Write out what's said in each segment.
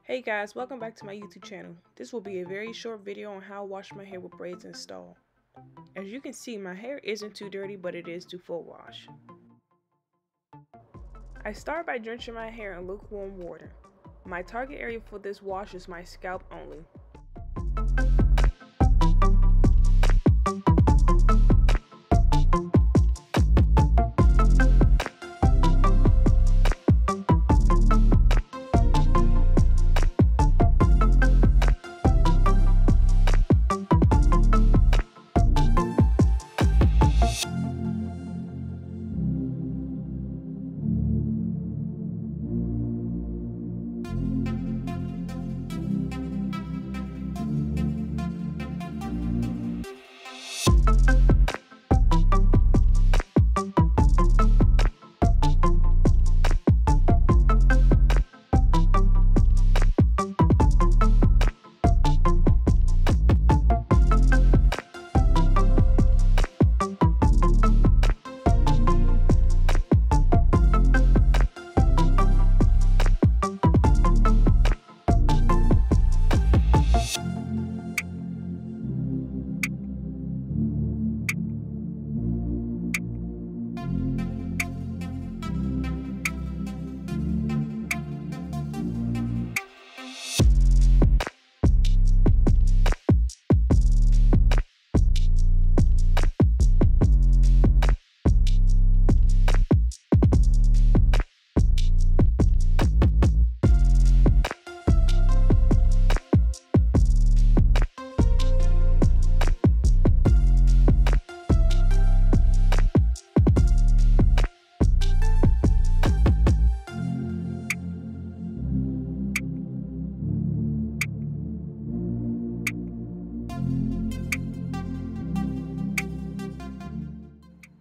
Hey guys, welcome back to my YouTube channel. This will be a very short video on how I wash my hair with braids installed. As you can see, my hair isn't too dirty, but it is too full wash. I start by drenching my hair in lukewarm water. My target area for this wash is my scalp only.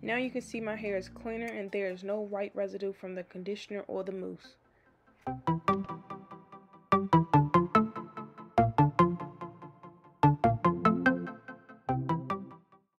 Now you can see my hair is cleaner and there is no white residue from the conditioner or the mousse.